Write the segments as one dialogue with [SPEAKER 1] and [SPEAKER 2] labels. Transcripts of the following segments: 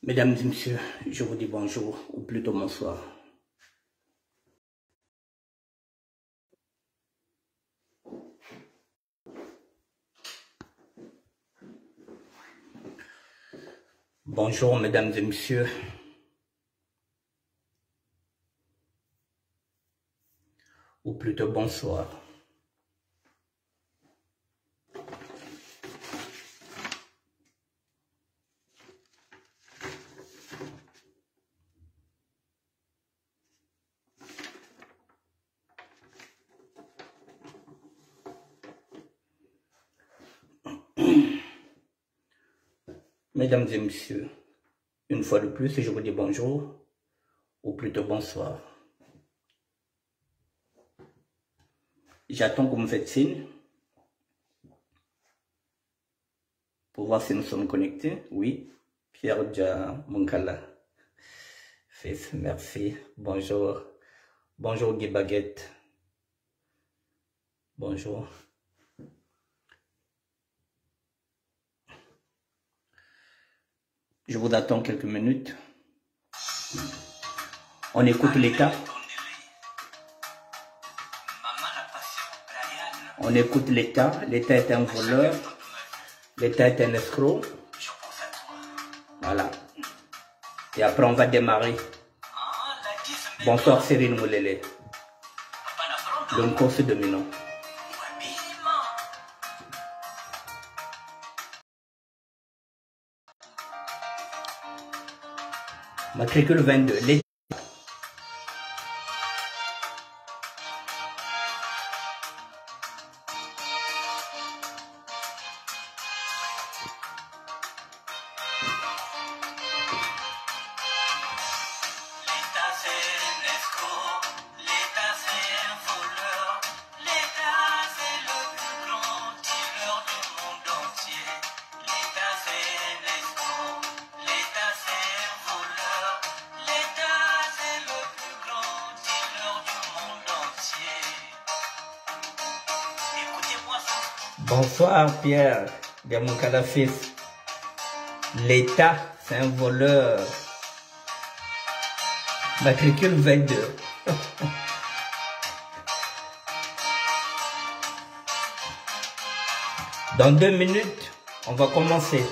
[SPEAKER 1] Mesdames et messieurs, je vous dis bonjour, ou plutôt bonsoir. Bonjour, mesdames et messieurs. Ou plutôt bonsoir. Mesdames et messieurs, une fois de plus, je vous dis bonjour, ou plutôt bonsoir. J'attends que vous me faites signe pour voir si nous sommes connectés. Oui, Pierre Dia Munkala. Fils, merci. Bonjour. Bonjour Guy Baguette. Bonjour. Je vous attends quelques minutes. On écoute l'État. On écoute l'État. L'État est un voleur. L'État est un escroc. Voilà. Et après, on va démarrer. Bonsoir Cyril Moulele. Le conseil dominant. Matricule 22. Bonsoir Pierre, bien mon fils. L'État, c'est un voleur. Matricule 22. Dans 2 minutes, on va commencer.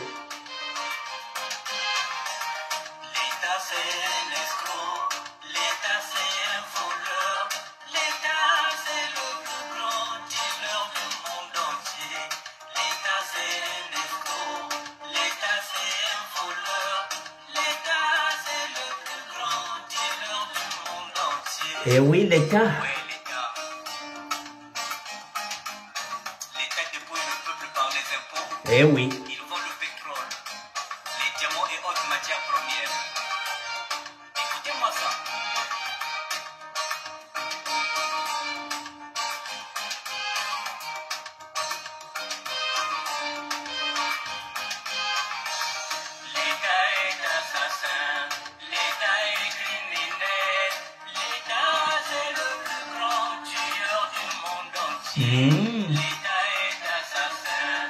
[SPEAKER 1] Et oui, l'État.
[SPEAKER 2] L'État dépouille le peuple par les impôts.
[SPEAKER 1] Et oui.
[SPEAKER 2] Ils vendent le pétrole, les diamants et autres matières premières. Écoutez-moi ça. L'État est assassin, l'État est criminel, l'État c'est le plus grand tueur du monde entier. L'État est assassin,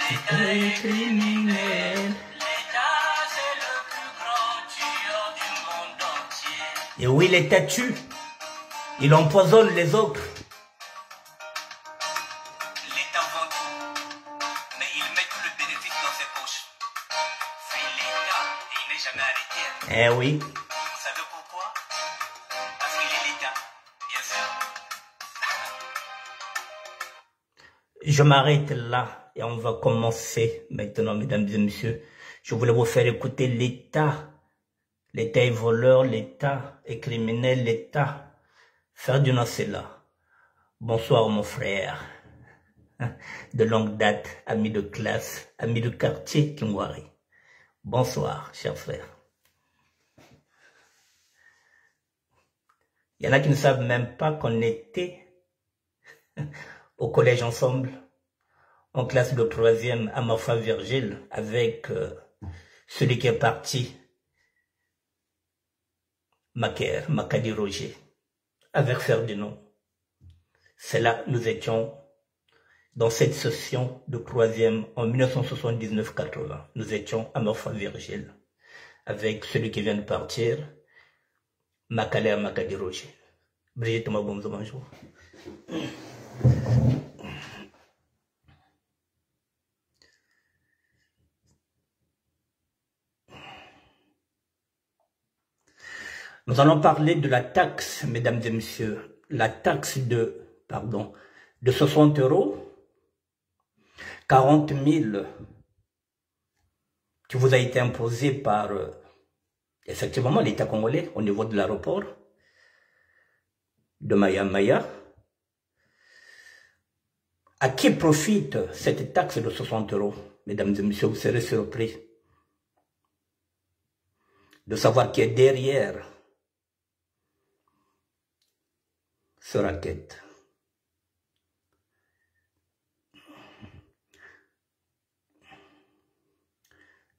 [SPEAKER 2] l'État est criminel, l'État c'est le plus grand tueur du monde entier.
[SPEAKER 1] Et oui, l'État tue. Il empoisonne les autres.
[SPEAKER 2] L'État vend tout, mais il met tout le bénéfice dans ses poches. C'est l'État et il n'est jamais arrêté.
[SPEAKER 1] Eh oui.
[SPEAKER 2] Vous savez pourquoi? Parce qu'il est l'État, bien sûr.
[SPEAKER 1] Je m'arrête là et on va commencer maintenant, mesdames et messieurs. Je voulais vous faire écouter l'État. L'État est voleur, l'État est criminel, l'État. Ferdinand Sella. Bonsoir mon frère. De longue date, ami de classe, ami de quartier Kingwari. Bonsoir, cher frère. Il y en a qui ne savent même pas qu'on était au collège ensemble, en classe de 3e à Marfa Virgile, avec celui qui est parti, Macaire, Macadi Roger, avec Ferdinand. C'est là nous étions dans cette session de 3e en 1979-80. Nous étions à Marfa Virgile. avec celui qui vient de partir, Makalea Makadi Roger. Brigitte Mabomzo, bonjour. Nous allons parler de la taxe, mesdames et messieurs, la taxe de 60 €, 40 000 qui vous a été imposée par, effectivement, l'État congolais au niveau de l'aéroport de Maya Maya. À qui profite cette taxe de 60 €? Mesdames et messieurs, vous serez surpris de savoir qui est derrière ce racket.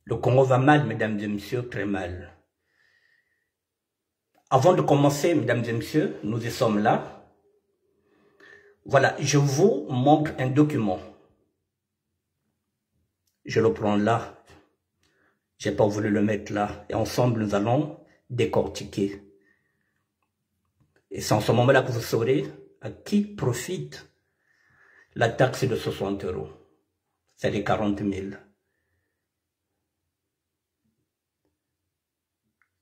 [SPEAKER 1] Le Congo va mal, mesdames et messieurs, très mal. Avant de commencer, mesdames et messieurs, nous y sommes là. Voilà, je vous montre un document. Je le prends là. Je n'ai pas voulu le mettre là. Et ensemble, nous allons décortiquer. Et c'est en ce moment-là que vous saurez à qui profite la taxe de 60 €. C'est les 40 000.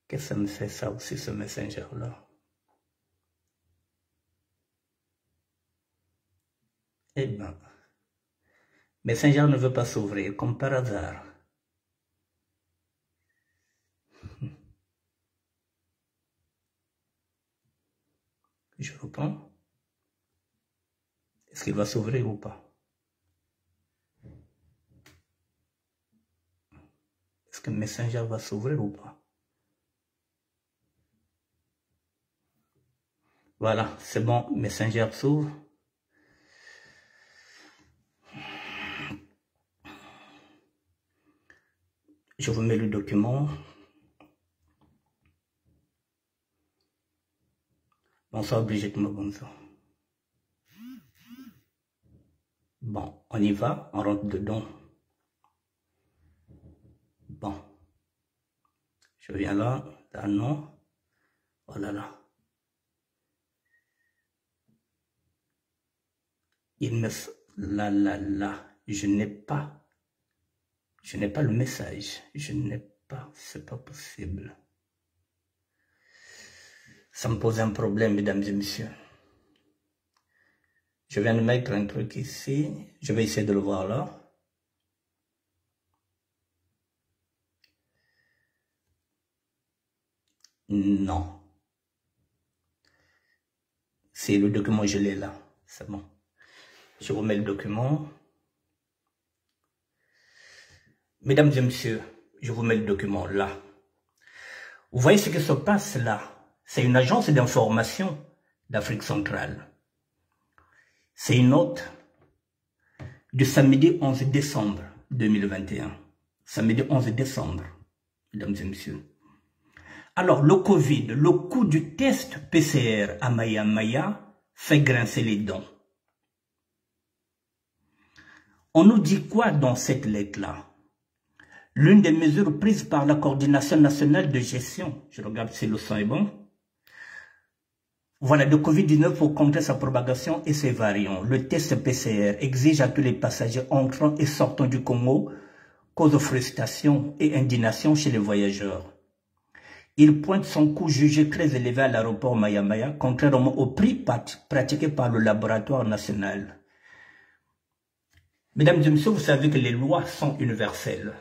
[SPEAKER 1] Qu'est-ce que ça me fait ça aussi, ce Messenger-là? Eh bien, Messenger ne veut pas s'ouvrir, comme par hasard. Je reprends. Est-ce qu'il va s'ouvrir ou pas? Est-ce que Messenger va s'ouvrir ou pas? Voilà, c'est bon, Messenger s'ouvre. Je vous mets le document. Bonsoir Brigitte Mabonzo. Bon, on y va, on rentre dedans. Bon. Je viens là, non. Voilà là. Il me... Là. Je n'ai pas le message. Je n'ai pas, c'est pas possible. Ça me pose un problème, mesdames et messieurs. Je viens de mettre un truc ici. Je vais essayer de le voir là. Non. C'est le document, je l'ai là. C'est bon. Je remets le document. Mesdames et messieurs, je vous mets le document là. Vous voyez ce qui se passe là? C'est une agence d'information d'Afrique centrale. C'est une note du samedi 11 décembre 2021. Samedi 11 décembre, mesdames et messieurs. Alors, le Covid, le coût du test PCR à Maya Maya fait grincer les dents. On nous dit quoi dans cette lettre-là? L'une des mesures prises par la coordination nationale de gestion, je regarde si le son est bon, voilà, de Covid-19 pour contrer sa propagation et ses variants. Le test PCR exige à tous les passagers entrant et sortant du Congo cause frustration et indignation chez les voyageurs. Il pointe son coût jugé très élevé à l'aéroport Maya Maya, contrairement au prix pratiqué par le laboratoire national. Mesdames et messieurs, vous savez que les lois sont universelles.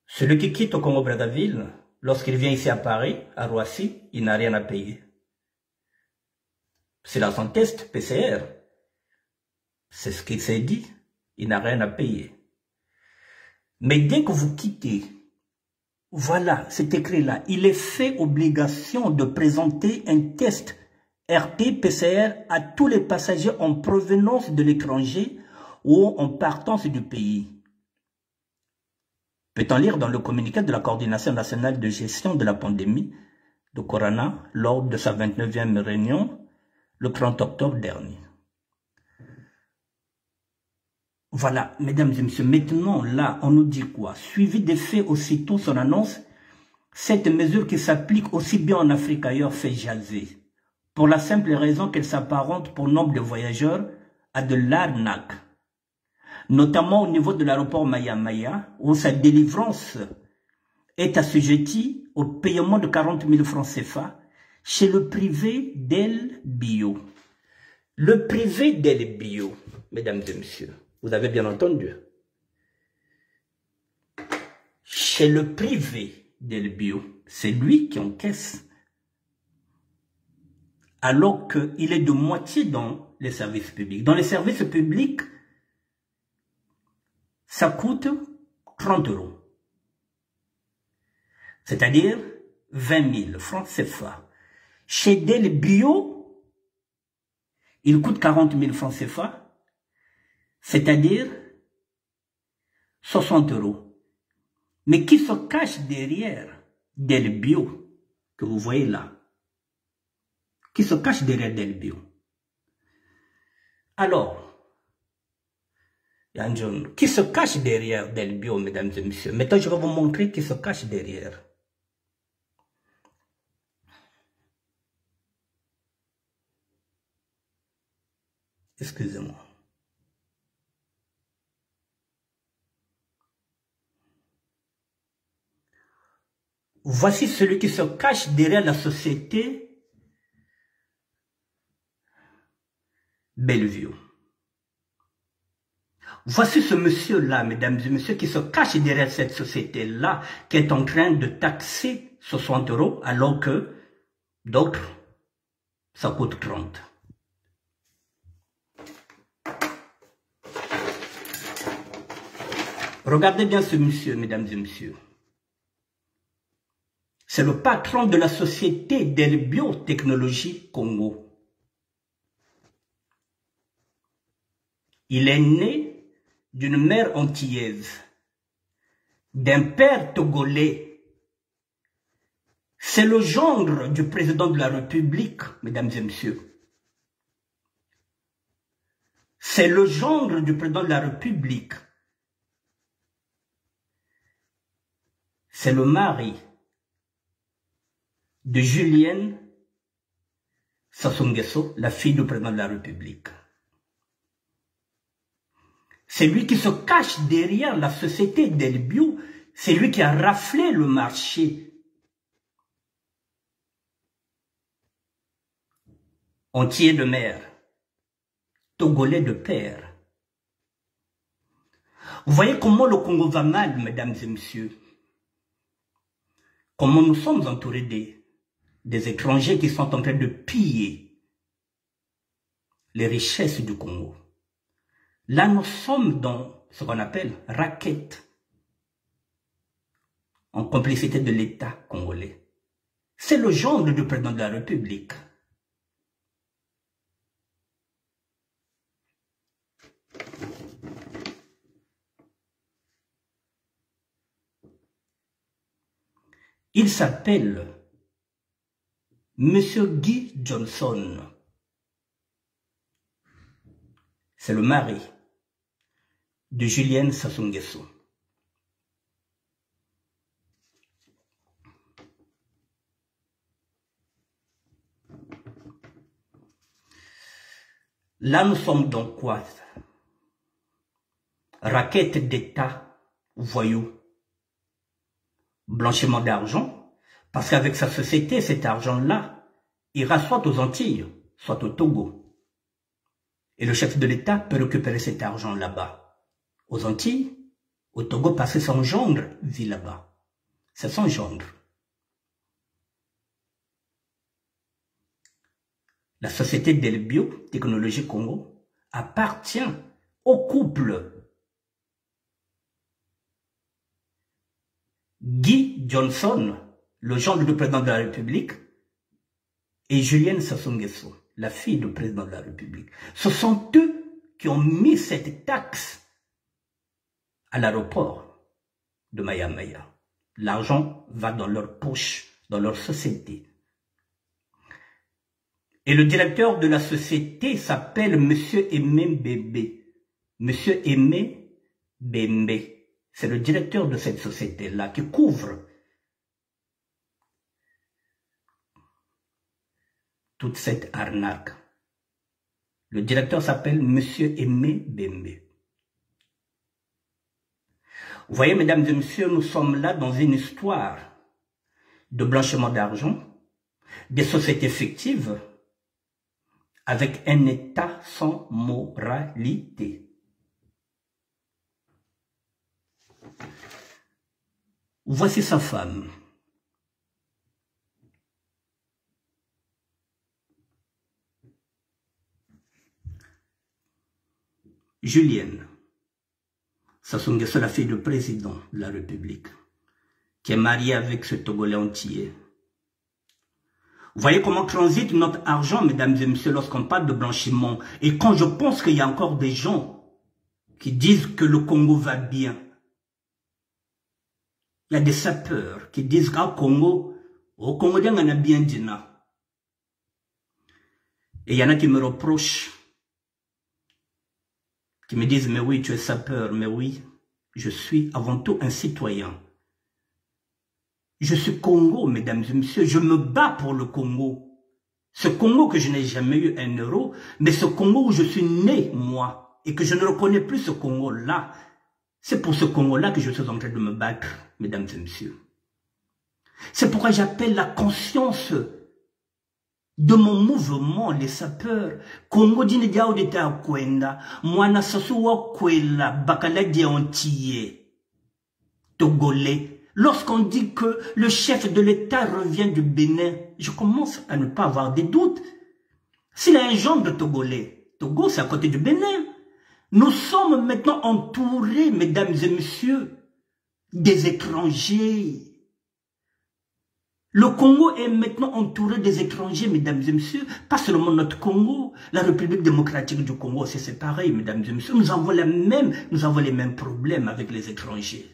[SPEAKER 1] Celui qui quitte au Congo-Brazzaville, lorsqu'il vient ici à Paris, à Roissy, il n'a rien à payer. C'est dans son test PCR. C'est ce qui s'est dit. Il n'a rien à payer. Mais dès que vous quittez, voilà, c'est écrit là, il est fait obligation de présenter un test RT-PCR à tous les passagers en provenance de l'étranger ou en partance du pays. Peut-on lire dans le communiqué de la Coordination nationale de gestion de la pandémie de Corona lors de sa 29e réunion le 30 octobre dernier. Voilà, mesdames et messieurs, maintenant, là, on nous dit quoi? Suivi des faits aussitôt son annonce, cette mesure qui s'applique aussi bien en Afrique qu'ailleurs fait jaser. Pour la simple raison qu'elle s'apparente pour nombre de voyageurs à de l'arnaque. Notamment au niveau de l'aéroport Maya Maya, où sa délivrance est assujettie au paiement de 40 000 francs CFA chez le privé d'El Bio. Le privé d'El Bio, mesdames et messieurs, vous avez bien entendu. Chez le privé d'El Bio, c'est lui qui encaisse. Alors qu'il est de moitié dans les services publics. Dans les services publics, ça coûte 30 €. C'est-à-dire 20 000 francs CFA. Chez Del Bio, il coûte 40 000 francs CFA, c'est-à-dire 60 €. Mais qui se cache derrière Del Bio, que vous voyez là? Qui se cache derrière Del Bio? Alors, qui se cache derrière Del Bio, mesdames et messieurs? Maintenant, je vais vous montrer qui se cache derrière. Excusez-moi. Voici celui qui se cache derrière la société Bellevue. Voici ce monsieur-là, mesdames et messieurs, qui se cache derrière cette société-là, qui est en train de taxer 60 €, alors que d'autres, ça coûte 30. Regardez bien ce monsieur, mesdames et messieurs. C'est le patron de la société Del Biotechnologie Congo. Il est né d'une mère antillaise, d'un père togolais. C'est le gendre du président de la République, mesdames et messieurs. C'est le gendre du président de la République. C'est le mari de Julienne Sassou Nguesso, la fille du président de la République. C'est lui qui se cache derrière la société Del Bio. C'est lui qui a raflé le marché. Entier de mère, togolais de père. Vous voyez comment le Congo va mal, mesdames et messieurs. Comment nous sommes entourés des étrangers qui sont en train de piller les richesses du Congo. Là, nous sommes dans ce qu'on appelle raquette, en complicité de l'État congolais. C'est le gendre du président de la République. Il s'appelle Monsieur Guy Johnson. C'est le mari de Julienne Sassou Nguesso. Là, nous sommes dans quoi? Raquette d'État, voyous, blanchiment d'argent, parce qu'avec sa société, cet argent-là ira soit aux Antilles, soit au Togo. Et le chef de l'État peut récupérer cet argent là-bas. Aux Antilles, au Togo, parce que son gendre vit là-bas. C'est son gendre. La société Del Biotechnologie Congo appartient au couple Guy Johnson, le gendre du président de la République, et Julienne Sassou Nguesso, la fille du président de la République. Ce sont eux qui ont mis cette taxe à l'aéroport de Maya Maya. L'argent va dans leur poche, dans leur société. Et le directeur de la société s'appelle Monsieur Aimé Bébé. Monsieur Aimé Bembe. C'est le directeur de cette société-là qui couvre toute cette arnaque. Le directeur s'appelle Monsieur Aimé Bembe. Vous voyez, mesdames et messieurs, nous sommes là dans une histoire de blanchiment d'argent, des sociétés fictives, avec un État sans moralité. Voici sa femme. Julienne. Sassou Nguesso, la fille du président de la République, qui est mariée avec ce Togolais entier. Vous voyez comment transite notre argent, mesdames et messieurs, lorsqu'on parle de blanchiment. Et quand je pense qu'il y a encore des gens qui disent que le Congo va bien. Il y a des sapeurs qui disent qu'au Congo, il y a bien dina. Et il y en a qui me reprochent, qui me disent, mais oui, tu es sapeur, mais oui, je suis avant tout un citoyen. Je suis Congo, mesdames et messieurs, je me bats pour le Congo. Ce Congo que je n'ai jamais eu un euro, mais ce Congo où je suis né, moi, et que je ne reconnais plus ce Congo-là. C'est pour ce Congo-là que je suis en train de me battre, mesdames et messieurs. C'est pourquoi j'appelle la conscience de mon mouvement, les sapeurs. Congo dine dia odeta kwenda, mwana sasu wa kwela, bakala dia entier. Togolais. Lorsqu'on dit que le chef de l'État revient du Bénin, je commence à ne pas avoir des doutes. S'il a un genre de Togolais, Togo c'est à côté du Bénin. Nous sommes maintenant entourés, mesdames et messieurs, des étrangers. Le Congo est maintenant entouré des étrangers, mesdames et messieurs. Pas seulement notre Congo, la République démocratique du Congo, c'est pareil, mesdames et messieurs. Nous avons les mêmes problèmes avec les étrangers.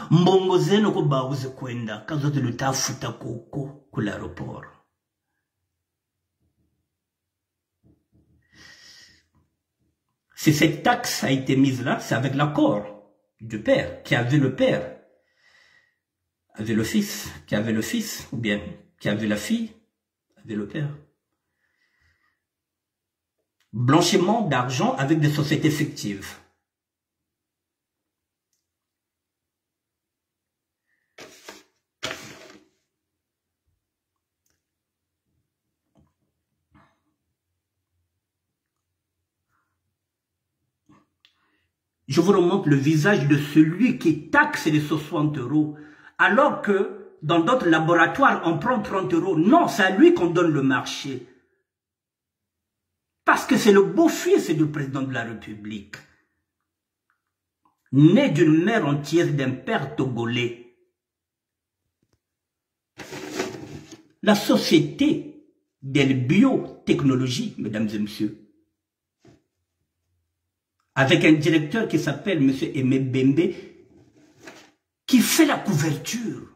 [SPEAKER 1] Mbongozeno ko bauze kwenda kazote lutafuta koko ku l'aéroport. Si cette taxe a été mise là, c'est avec l'accord du père, qui avait le père, avait le fils, qui avait le fils, ou bien qui avait la fille, avait le père. Blanchiment d'argent avec des sociétés fictives. Je vous remonte le visage de celui qui taxe les 60 €, alors que dans d'autres laboratoires, on prend 30 €. Non, c'est à lui qu'on donne le marché. Parce que c'est le beau-fils du président de la République. Né d'une mère entière d'un père togolais. La société des biotechnologies, mesdames et messieurs, avec un directeur qui s'appelle M. Aimé Bembe, qui fait la couverture.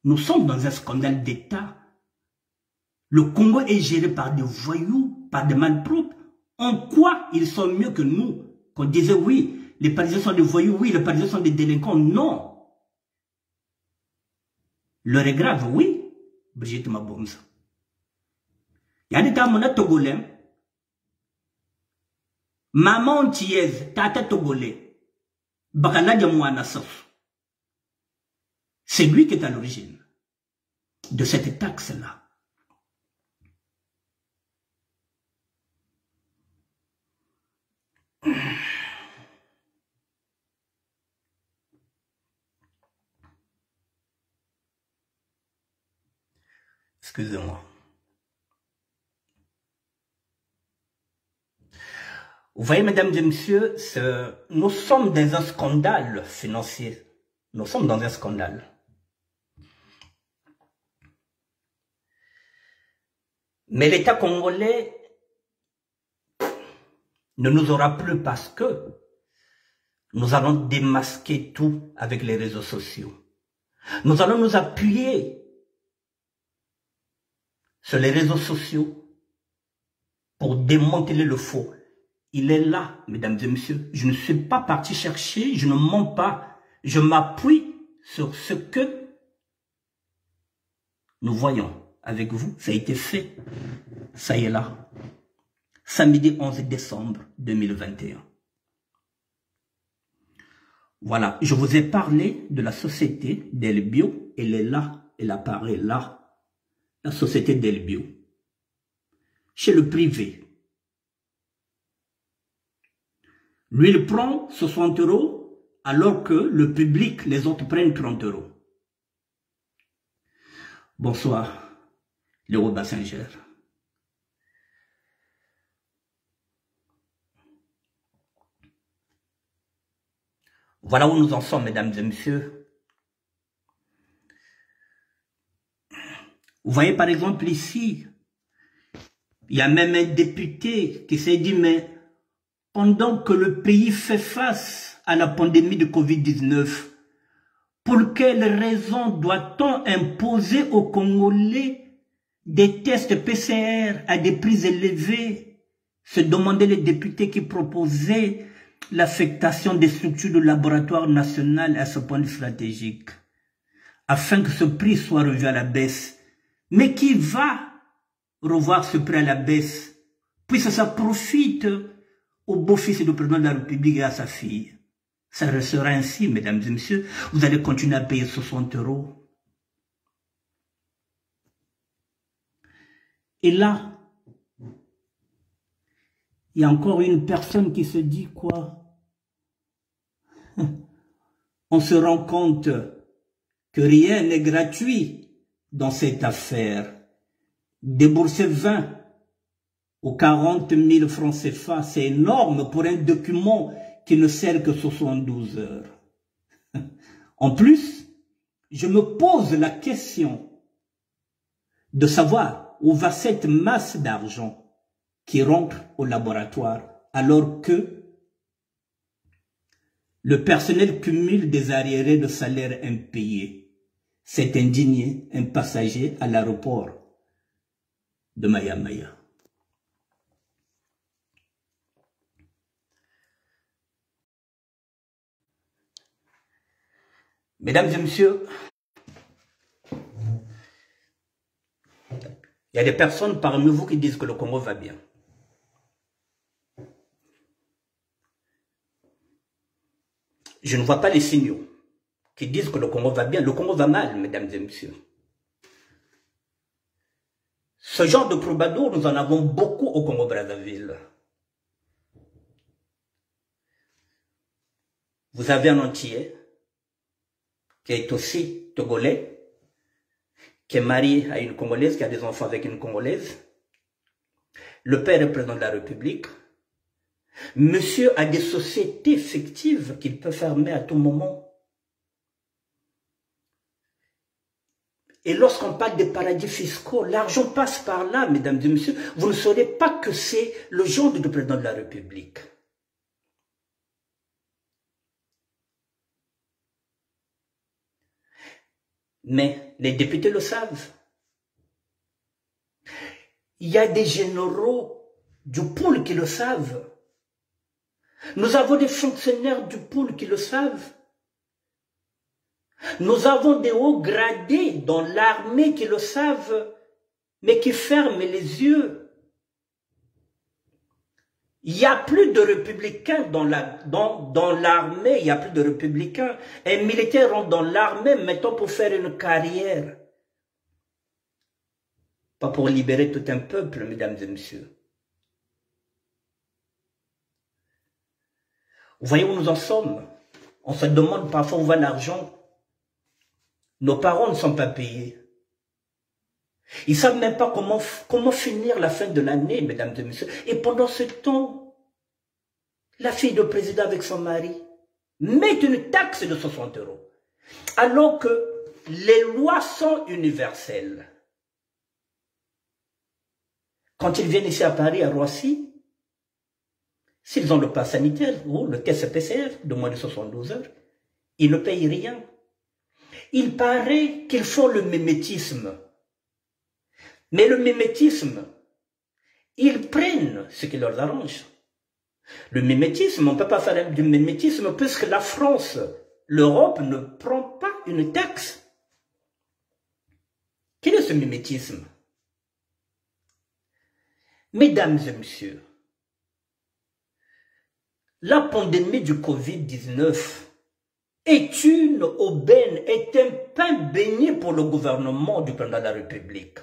[SPEAKER 1] Nous sommes dans un scandale d'État. Le Congo est géré par des voyous, par des malpropres. En quoi ils sont mieux que nous? Qu'on disait oui, les Parisiens sont des voyous, oui, les Parisiens sont des délinquants. Non. L'heure est grave, oui. Brigitte Mabomza. Il y a des temps, on a Togolais. Maman tièze, tata Togolais. Bakala de Mouana Sof. C'est lui qui est à l'origine de cette taxe-là. Excusez-moi. Vous voyez, mesdames et messieurs, nous sommes dans un scandale financier. Nous sommes dans un scandale. Mais l'État congolais ne nous aura plus parce que nous allons démasquer tout avec les réseaux sociaux. Nous allons nous appuyer sur les réseaux sociaux pour démanteler le faux. Il est là, mesdames et messieurs. Je ne suis pas parti chercher, je ne mens pas. Je m'appuie sur ce que nous voyons avec vous. Ça a été fait. Ça y est là. Samedi 11 décembre 2021. Voilà, je vous ai parlé de la société Delbio. Elle est là, elle apparaît là. La société Delbio. Chez le privé. Lui, il prend 60 € alors que le public, les autres prennent 30 €. Bonsoir, Léo Bassinger. Voilà où nous en sommes, mesdames et messieurs. Vous voyez par exemple ici, il y a même un député qui s'est dit, mais pendant que le pays fait face à la pandémie de Covid-19, pour quelle raison doit-on imposer aux Congolais des tests PCR à des prix élevés? Se demandaient les députés qui proposaient l'affectation des structures de laboratoire national à ce point stratégique, afin que ce prix soit revu à la baisse. Mais qui va revoir ce prix à la baisse, puisque ça profite au beau-fils du président de la République et à sa fille? Ça restera ainsi, mesdames et messieurs. Vous allez continuer à payer 60 €. Et là, il y a encore une personne qui se dit quoi? On se rend compte que rien n'est gratuit dans cette affaire. Débourser 20 ou 40 000 francs CFA, c'est énorme pour un document qui ne sert que 72 heures. En plus, je me pose la question de savoir où va cette masse d'argent qui rentre au laboratoire alors que le personnel cumule des arriérés de salaire impayés. C'est indigné un passager à l'aéroport de Maya-Maya. Mesdames et messieurs, il y a des personnes parmi vous qui disent que le Congo va bien. Je ne vois pas les signaux qui disent que le Congo va bien. Le Congo va mal, mesdames et messieurs. Ce genre de troubadours, nous en avons beaucoup au Congo-Brazzaville. Vous avez un Antillais qui est aussi togolais, qui est marié à une Congolaise, qui a des enfants avec une Congolaise. Le père est président de la République. Monsieur a des sociétés fictives qu'il peut fermer à tout moment. Et lorsqu'on parle des paradis fiscaux, l'argent passe par là, mesdames et messieurs. Vous ne saurez pas que c'est le genre de président de la République. Mais les députés le savent. Il y a des généraux du pôle qui le savent. Nous avons des fonctionnaires du pôle qui le savent. Nous avons des hauts gradés dans l'armée qui le savent, mais qui ferment les yeux. Il n'y a plus de républicains dans l'armée, il n'y a plus de républicains. Un militaire rentre dans l'armée, mettons, pour faire une carrière. Pas pour libérer tout un peuple, mesdames et messieurs. Vous voyez où nous en sommes? On se demande parfois où va l'argent. Nos parents ne sont pas payés. Ils ne savent même pas comment finir la fin de l'année, mesdames et messieurs. Et pendant ce temps, la fille du président avec son mari met une taxe de 60 €. Alors que les lois sont universelles. Quand ils viennent ici à Paris, à Roissy, s'ils ont le pass sanitaire ou le test PCR de moins de 72 heures, ils ne payent rien. Il paraît qu'ils font le mimétisme. Mais le mimétisme, ils prennent ce qui leur arrange. Le mimétisme, on ne peut pas faire du mimétisme puisque la France, l'Europe ne prend pas une taxe. Quel est ce mimétisme? Mesdames et messieurs, la pandémie du Covid-19 est une aubaine, est un pain béni pour le gouvernement du président de la République.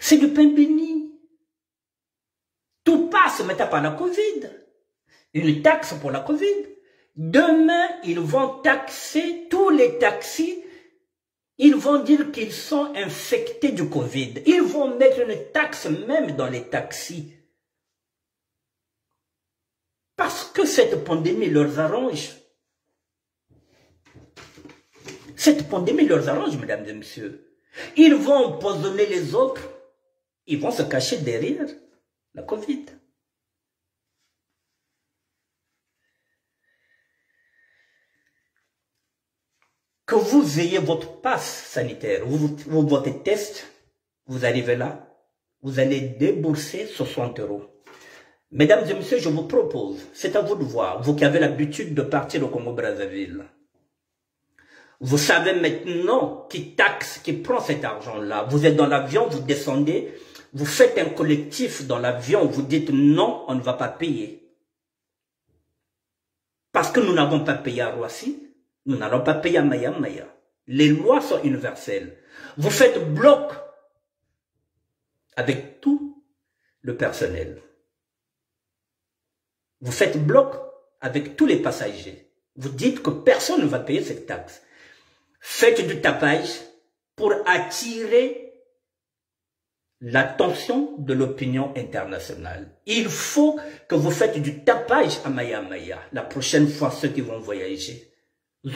[SPEAKER 1] C'est du pain béni. Tout passe maintenant par la Covid. Une taxe pour la Covid. Demain, ils vont taxer tous les taxis. Ils vont dire qu'ils sont infectés du Covid. Ils vont mettre une taxe même dans les taxis. Parce que cette pandémie leur arrange. Cette pandémie leur arrange, mesdames et messieurs. Ils vont empoisonner les autres. Ils vont se cacher derrière la Covid. Que vous ayez votre passe sanitaire, votre test, vous arrivez là, vous allez débourser 60 €. Mesdames et messieurs, je vous propose, c'est à vous de voir, vous qui avez l'habitude de partir au Congo-Brazzaville. Vous savez maintenant qui taxe, qui prend cet argent-là. Vous êtes dans l'avion, vous descendez, vous faites un collectif dans l'avion, vous dites non, on ne va pas payer. Parce que nous n'avons pas payé à Roissy, nous n'allons pas payer à Maya. Les lois sont universelles. Vous faites bloc avec tout le personnel. Vous faites bloc avec tous les passagers. Vous dites que personne ne va payer cette taxe. Faites du tapage pour attirer l'attention de l'opinion internationale. Il faut que vous faites du tapage à Maya. La prochaine fois, ceux qui vont voyager, nous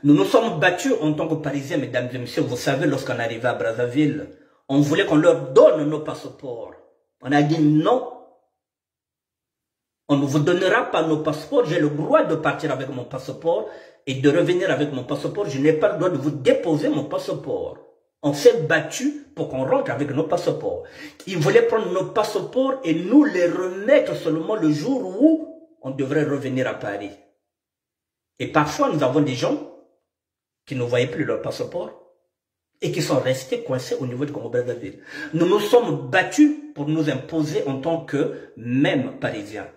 [SPEAKER 1] nous sommes battus en tant que Parisiens, mesdames et messieurs. Vous savez, lorsqu'on arrivait à Brazzaville, on voulait qu'on leur donne nos passeports. On a dit non. On ne vous donnera pas nos passeports. J'ai le droit de partir avec mon passeport et de revenir avec mon passeport. Je n'ai pas le droit de vous déposer mon passeport. On s'est battu pour qu'on rentre avec nos passeports. Ils voulaient prendre nos passeports et nous les remettre seulement le jour où on devrait revenir à Paris. Et parfois, nous avons des gens qui ne voyaient plus leur passeport et qui sont restés coincés au niveau du Congo-Brazzaville. Nous nous sommes battus pour nous imposer en tant que même Parisiens.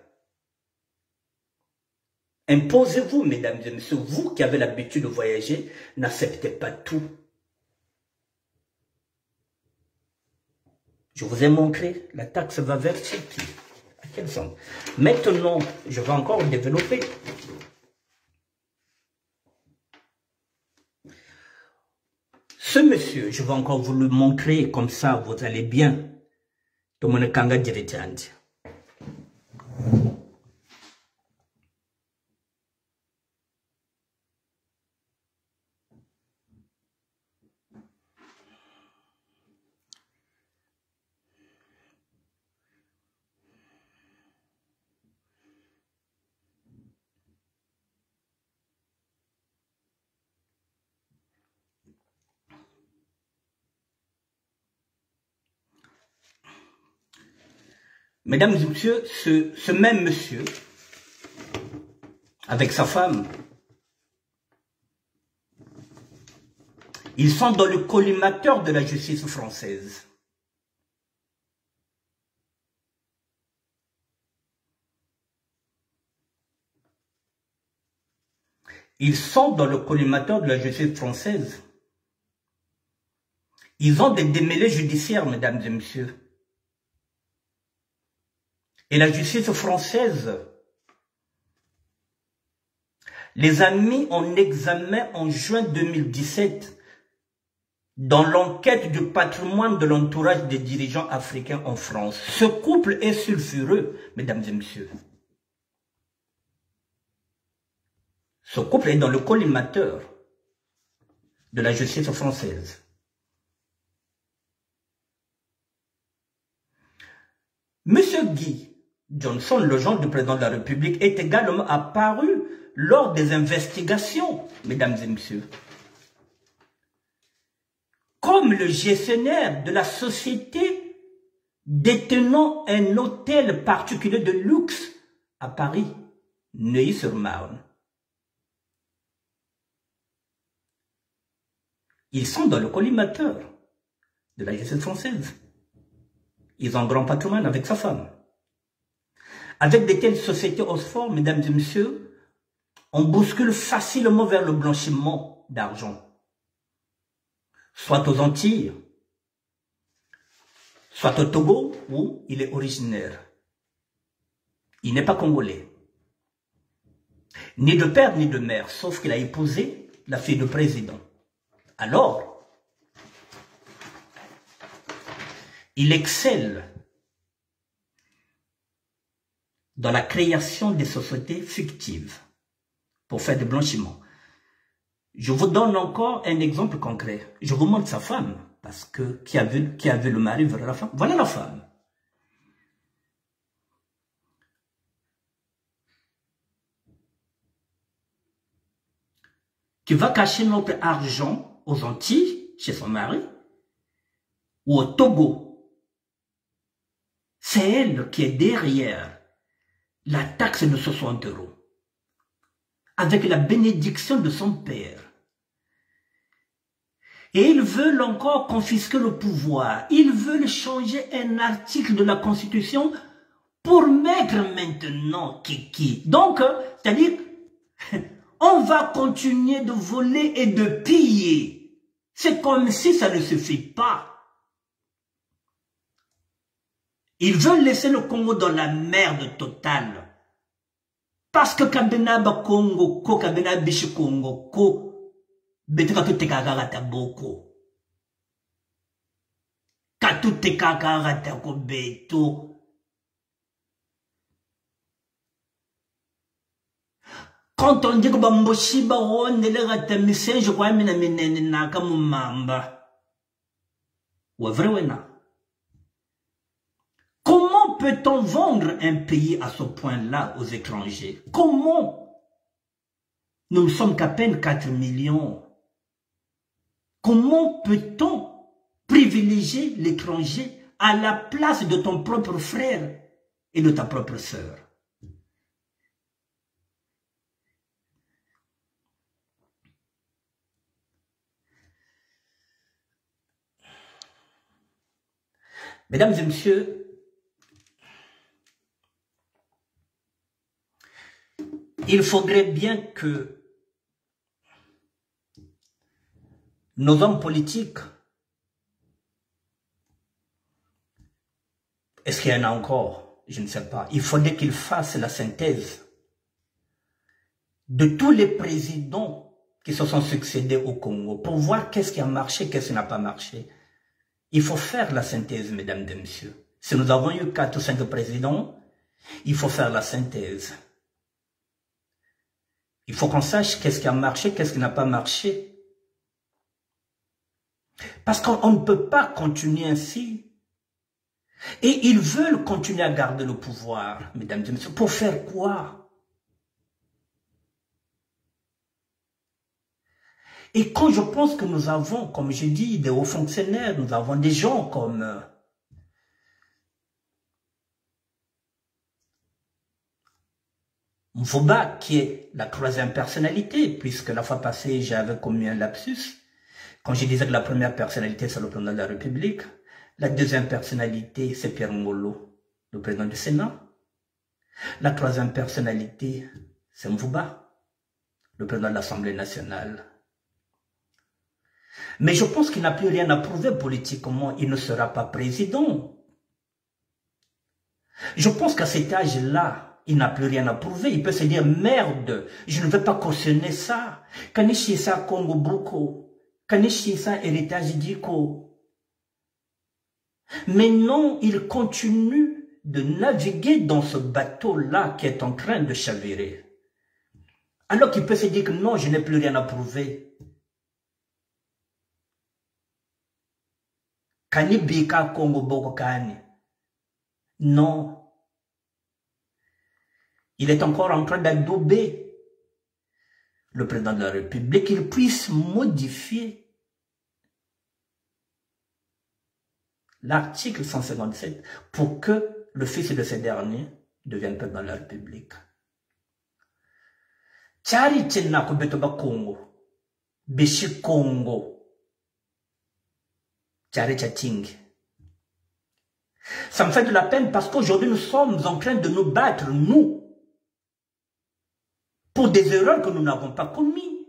[SPEAKER 1] Imposez-vous, mesdames et messieurs, vous qui avez l'habitude de voyager, n'acceptez pas tout. Je vous ai montré, la taxe va verser qui? À quel sens? Maintenant, je vais encore développer. Ce monsieur, je vais encore vous le montrer, comme ça vous allez bien. Tout le monde kanga diritandi. Mesdames et messieurs, ce même monsieur, avec sa femme, ils sont dans le collimateur de la justice française. Ils sont dans le collimateur de la justice française. Ils ont des démêlés judiciaires, mesdames et messieurs. Et la justice française les a mis en examen en juin 2017 dans l'enquête du patrimoine de l'entourage des dirigeants africains en France. Ce couple est sulfureux, mesdames et messieurs. Ce couple est dans le collimateur de la justice française. Monsieur Guy Johnson, le gendre du président de la République, est également apparu lors des investigations, mesdames et messieurs. Comme le gestionnaire de la société détenant un hôtel particulier de luxe à Paris, Neuilly-sur-Marne. Ils sont dans le collimateur de la justice française. Ils ont un grand patrimoine avec sa femme. Avec de telles sociétés Oxford, mesdames et messieurs, on bouscule facilement vers le blanchiment d'argent. Soit aux Antilles, soit au Togo, où il est originaire. Il n'est pas congolais. Ni de père, ni de mère, sauf qu'il a épousé la fille du président. Alors, il excelle dans la création des sociétés fictives pour faire du blanchiment. Je vous donne encore un exemple concret. Je vous montre sa femme, parce que qui a vu le mari vers la femme. Voilà la femme. Qui va cacher notre argent aux Antilles, chez son mari, ou au Togo. C'est elle qui est derrière la taxe de 60 €, avec la bénédiction de son père. Et ils veulent encore confisquer le pouvoir. Ils veulent changer un article de la Constitution pour mettre maintenant Kiki. Donc, c'est-à-dire, on va continuer de voler et de piller. C'est comme si ça ne suffit pas. Ils veulent laisser le Congo dans la merde totale. Parce que Kabenaba Congo, ko Kabena Bishi Congo, ko Betka tout Tekagata Boko. Katu Tekagata ko Beto. Quand on dit que Bamboshiba on est le ratamissé, je crois que c'est Nakamumamba. Ou vrai ou non? Comment peut-on vendre un pays à ce point-là aux étrangers? Comment? Nous ne sommes qu'à peine 4 millions. Comment peut-on privilégier l'étranger à la place de ton propre frère et de ta propre sœur? Mesdames et messieurs, il faudrait bien que nos hommes politiques, est-ce qu'il y en a encore? Je ne sais pas. Il faudrait qu'ils fassent la synthèse de tous les présidents qui se sont succédés au Congo pour voir qu'est-ce qui a marché, qu'est-ce qui n'a pas marché. Il faut faire la synthèse, mesdames et messieurs. Si nous avons eu 4 ou 5 présidents, il faut faire la synthèse. Il faut qu'on sache qu'est-ce qui a marché, qu'est-ce qui n'a pas marché. Parce qu'on ne peut pas continuer ainsi. Et ils veulent continuer à garder le pouvoir, mesdames et messieurs. Pour faire quoi? Et quand je pense que nous avons, comme je dis, des hauts fonctionnaires, nous avons des gens comme Mvoba, qui est la 3e personnalité, puisque la fois passée, j'avais commis un lapsus. Quand je disais que la première personnalité, c'est le président de la République, la 2e personnalité, c'est Pierre Ngolo, le président du Sénat. La 3e personnalité, c'est Mvoba, le président de l'Assemblée nationale. Mais je pense qu'il n'a plus rien à prouver politiquement, il ne sera pas président. Je pense qu'à cet âge-là, il n'a plus rien à prouver. Il peut se dire, merde, je ne vais pas cautionner ça. Kanishi ça Congo Boko. Kanishi ça héritage d'Iko. Mais non, il continue de naviguer dans ce bateau-là qui est en train de chavirer. Alors qu'il peut se dire que non, je n'ai plus rien à prouver. Kani bika Congo Boko Kani. Non. Il est encore en train d'adouber le président de la République, qu'il puisse modifier l'article 157 pour que le fils de ce dernier devienne président de la République. Tchari Tchenako Betoba Congo, Bishi Congo, Tchari Tchating. Ça me fait de la peine parce qu'aujourd'hui nous sommes en train de nous battre, nous, pour des erreurs que nous n'avons pas commises,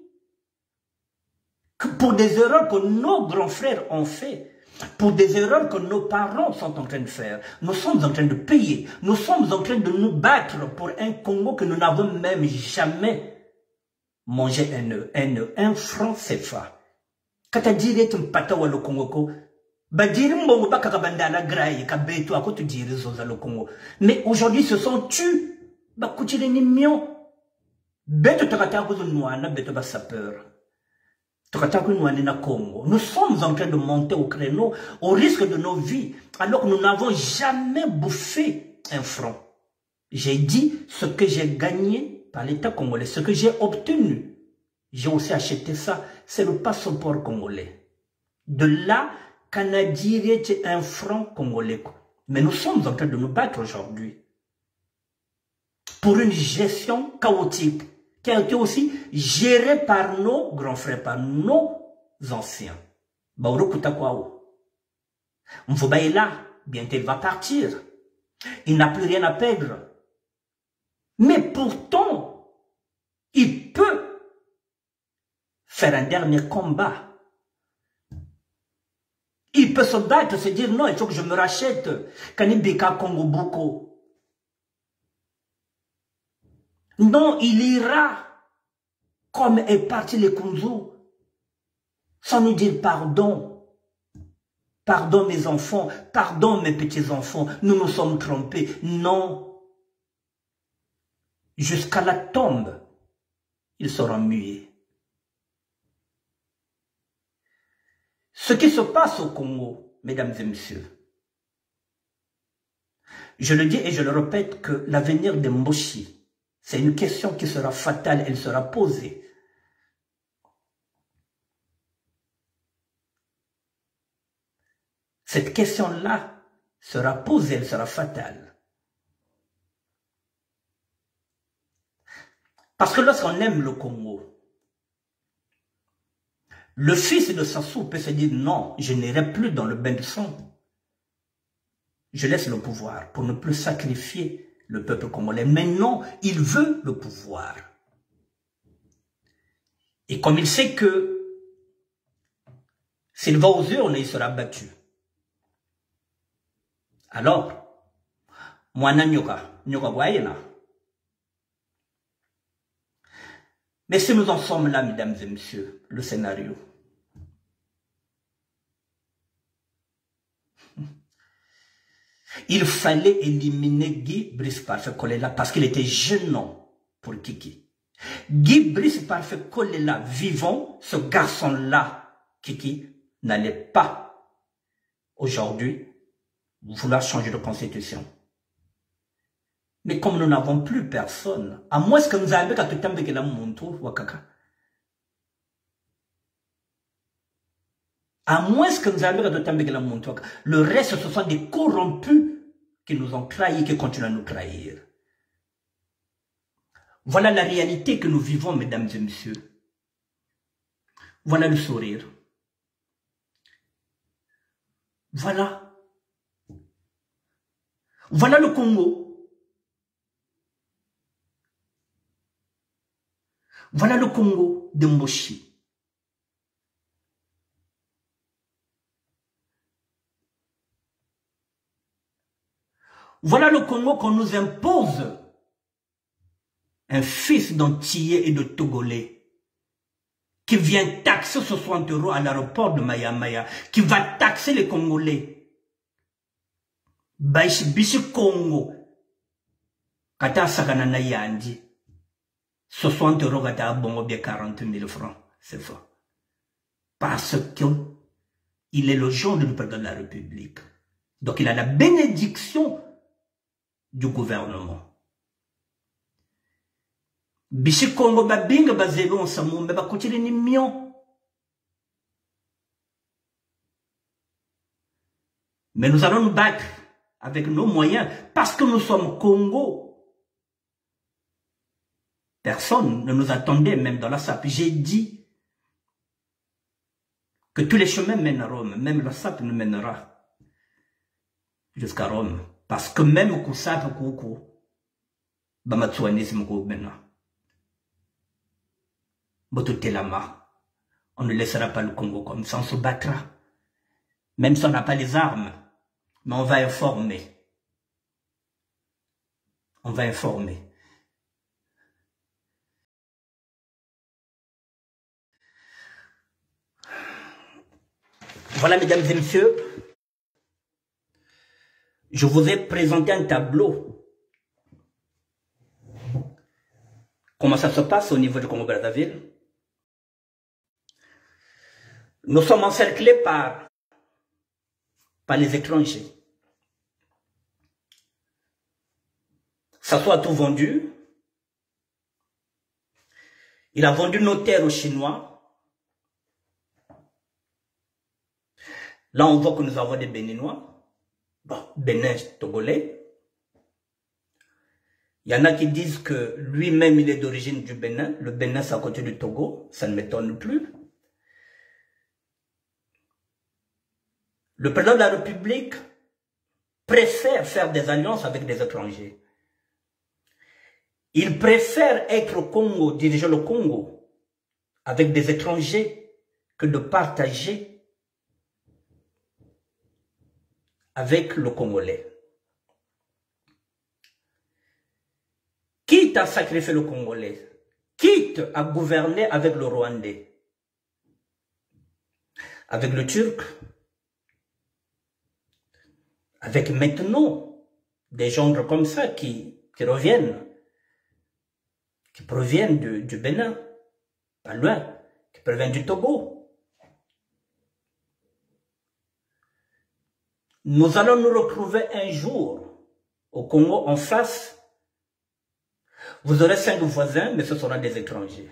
[SPEAKER 1] pour des erreurs que nos grands frères ont fait, pour des erreurs que nos parents sont en train de faire. Nous sommes en train de payer, nous sommes en train de nous battre pour un Congo que nous n'avons même jamais mangé un franc CFA. Quand tu dis que tu m'as le Congo, mais aujourd'hui ce sont tu, nous sommes en train de monter au créneau au risque de nos vies, alors que nous n'avons jamais bouffé un franc. J'ai dit ce que j'ai gagné par l'État congolais, ce que j'ai obtenu. J'ai aussi acheté ça, c'est le passeport congolais. De là, Canadien est un franc congolais. Mais nous sommes en train de nous battre aujourd'hui pour une gestion chaotique qui a été aussi gérée par nos grands frères, par nos anciens. Mfouba est là, bientôt il va partir. Il n'a plus rien à perdre. Mais pourtant, il peut faire un dernier combat. Il peut se battre, se dire non, il faut que je me rachète. Kanibika Congo Boko. Non, il ira comme est parti les Kunzu, sans nous dire pardon. Pardon mes enfants, pardon mes petits-enfants, nous nous sommes trompés. Non. Jusqu'à la tombe, ils seront muets. Ce qui se passe au Congo, mesdames et messieurs, je le dis et je le répète que l'avenir de Mboshi, c'est une question qui sera fatale, elle sera posée. Cette question-là sera posée, elle sera fatale. Parce que lorsqu'on aime le Congo, le fils de Sassou peut se dire non, je n'irai plus dans le bain de sang. Je laisse le pouvoir pour ne plus sacrifier le peuple congolais. Mais non, il veut le pouvoir. Et comme il sait que s'il va aux urnes, il sera battu. Alors, Mwana Nyoka Wayena. Mais si nous en sommes là, mesdames et messieurs, le scénario. Il fallait éliminer Guy Brice Parfait Kolela parce qu'il était gênant pour Kiki. Guy Brice Parfait Kolela, vivant, ce garçon-là, Kiki, n'allait pas aujourd'hui vouloir changer de constitution. Mais comme nous n'avons plus personne, à moins que nous ayons tout le temps que la montre, wakaka. À moins que nous ayons tout le temps que la montre, le reste ce sont des corrompus qui nous ont trahis, qui continuent à nous trahir. Voilà la réalité que nous vivons, mesdames et messieurs. Voilà le sourire. Voilà. Voilà le Congo. Voilà le Congo de Mboshi. Voilà le Congo qu'on nous impose. Un fils d'Antillais et de Togolais qui vient taxer 60 € à l'aéroport de Maya, qui va taxer les Congolais. Bishi Congo. Kata Saganana Yandi. 60 € gata bongo bien 40 000 francs, c'est faux. Parce qu'il est le genre du président de la République. Donc il a la bénédiction du gouvernement. Bishi Congo babinga bazelo on samumbe bakutili ni mion. Mais nous allons nous battre avec nos moyens parce que nous sommes Congo. Personne ne nous attendait même dans la SAP. J'ai dit que tous les chemins mènent à Rome. Même la SAP nous mènera jusqu'à Rome. Parce que même Kousap Koukou, Bamatsuanisme Kou maintenant. Bototelama. On ne laissera pas le Congo comme ça, on se battra. Même si on n'a pas les armes. Mais on va informer. On va informer. Voilà, mesdames et messieurs. Je vous ai présenté un tableau. Comment ça se passe au niveau du Congo-Brazzaville? Nous sommes encerclés par les étrangers. Ça soit tout vendu. Il a vendu nos terres aux Chinois. Là, on voit que nous avons des Béninois. Bon, Bénin, Togolais. Il y en a qui disent que lui-même, il est d'origine du Bénin. Le Bénin, c'est à côté du Togo. Ça ne m'étonne plus. Le président de la République préfère faire des alliances avec des étrangers. Il préfère être au Congo, diriger le Congo, avec des étrangers, que de partager avec le Congolais. Quitte à sacrifier le Congolais, quitte à gouverner avec le Rwandais, avec le Turc, avec maintenant des gens comme ça qui reviennent, qui proviennent du Bénin, pas loin, qui proviennent du Togo. Nous allons nous retrouver un jour au Congo en face. Vous aurez 5 voisins, mais ce seront des étrangers.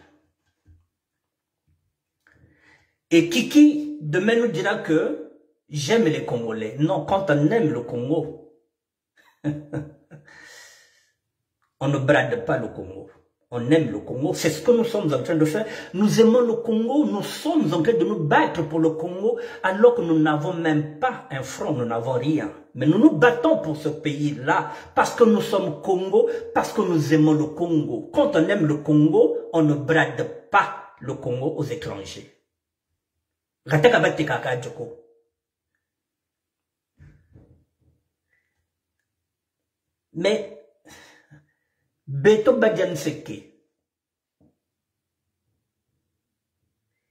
[SPEAKER 1] Et Kiki, demain, nous dira que j'aime les Congolais. Non, quand on aime le Congo, on ne brade pas le Congo. On aime le Congo. C'est ce que nous sommes en train de faire. Nous aimons le Congo. Nous sommes en train de nous battre pour le Congo alors que nous n'avons même pas un front. Nous n'avons rien. Mais nous nous battons pour ce pays-là parce que nous sommes Congo, parce que nous aimons le Congo. Quand on aime le Congo, on ne brade pas le Congo aux étrangers. Mais Beto Badian Seke,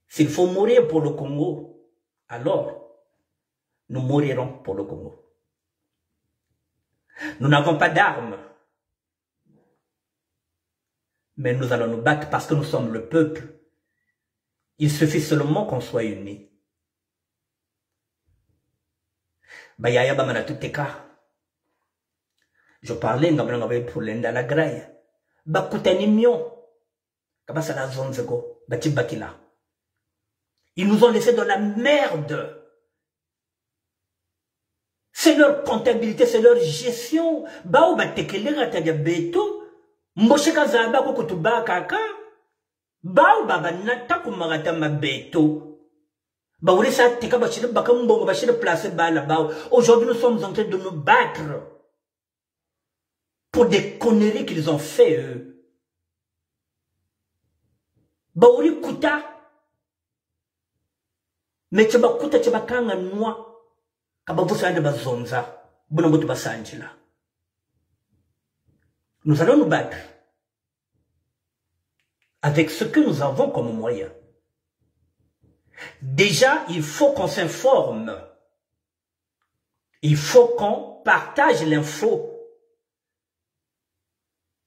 [SPEAKER 1] s'il faut mourir pour le Congo, alors nous mourrons pour le Congo. Nous n'avons pas d'armes, mais nous allons nous battre parce que nous sommes le peuple. Il suffit seulement qu'on soit unis. Bayaya Bamana Tuteka. Je parlais pour l'Enda la graille. Bakutani mion. Kabasa la zonzego. Batibakila. Ils nous ont laissé dans la merde. C'est leur comptabilité, c'est leur gestion. Bao batekele ratadia beto. Mbosheka zaba kukutuba kaka. Bao baba nata kumarata mabeto. Baouli sa teka bachile bakambongo bachile placé bala bao. Aujourd'hui nous sommes en train de nous battre pour des conneries qu'ils ont fait eux. Baouli kuta. Mais tu vas kuta tu vas kanga noa. Kabavusa de bazonza. Bonobotu basanjila. Nous allons nous battre avec ce que nous avons comme moyen. Déjà, il faut qu'on s'informe. Il faut qu'on partage l'info.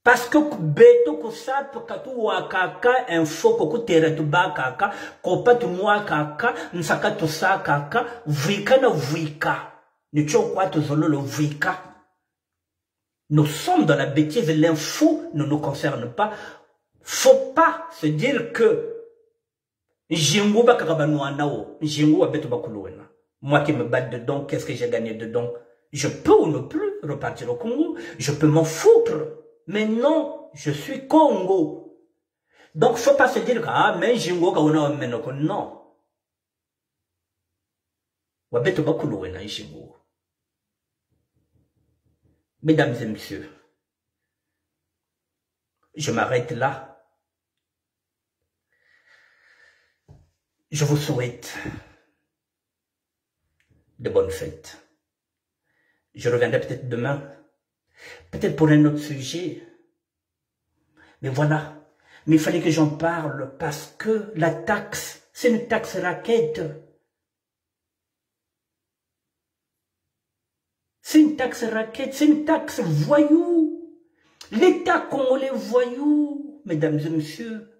[SPEAKER 1] Parce que beto ko sap katu wakaka info ko kutere tuba kaka ko patu mwa kaka nsaka to sa kaka vrika na vrika ne chokwa to zololo vrika. Nous sommes dans la bêtise, l'info ne nous concerne pas. Faut pas se dire que moi qui me bats dedans, qu'est-ce que j'ai gagné dedans? Je peux ou ne plus repartir au Congo. Je peux m'en foutre. Mais non, je suis Congo. Donc, faut pas se dire que, ah, mais Jingo, non. Mesdames et messieurs, je m'arrête là. Je vous souhaite de bonnes fêtes. Je reviendrai peut-être demain, peut-être pour un autre sujet. Mais voilà, mais il fallait que j'en parle parce que la taxe, c'est une taxe raquette. C'est une taxe raquette, c'est une taxe voyou. L'État congolais voyou, mesdames et messieurs.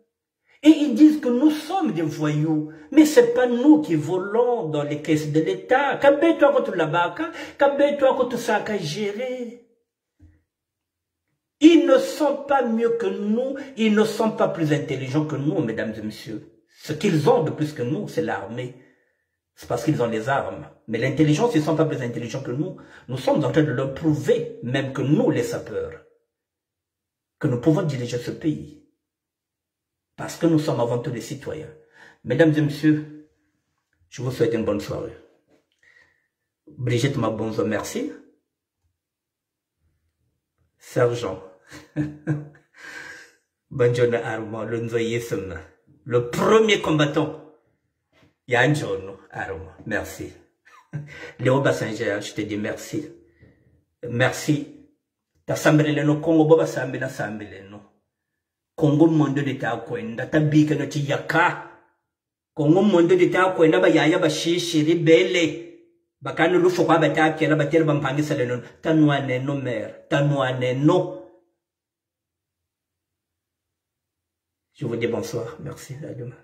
[SPEAKER 1] Et ils disent que nous sommes des voyous. Mais ce n'est pas nous qui volons dans les caisses de l'État. Kabé-toi contre la baka, kabé-toi contre ça qu'à gérer. Ils ne sont pas mieux que nous, ils ne sont pas plus intelligents que nous, mesdames et messieurs. Ce qu'ils ont de plus que nous, c'est l'armée. C'est parce qu'ils ont les armes. Mais l'intelligence, ils ne sont pas plus intelligents que nous. Nous sommes en train de leur prouver, même que nous, les sapeurs, que nous pouvons diriger ce pays. Parce que nous sommes avant tout des citoyens. Mesdames et messieurs, je vous souhaite une bonne soirée. Brigitte Mabonzo, merci. Sergent. Bonjour Armand, le premier combattant. Yanjono Armand, merci. Léo Bassanger, je te dis merci. Merci. Ta sambele no Congo boba sambela sambele no. Congo monde de ta kwenda ta bika no tiyaka. Congo monde de ta kwenda ba yaya ba shishiri bele. Bakano lu fokwa ba ta kera ba tere ba mpangisa le no. Tanwane no mer, tanwane no. Je vous dis bonsoir, merci, à demain.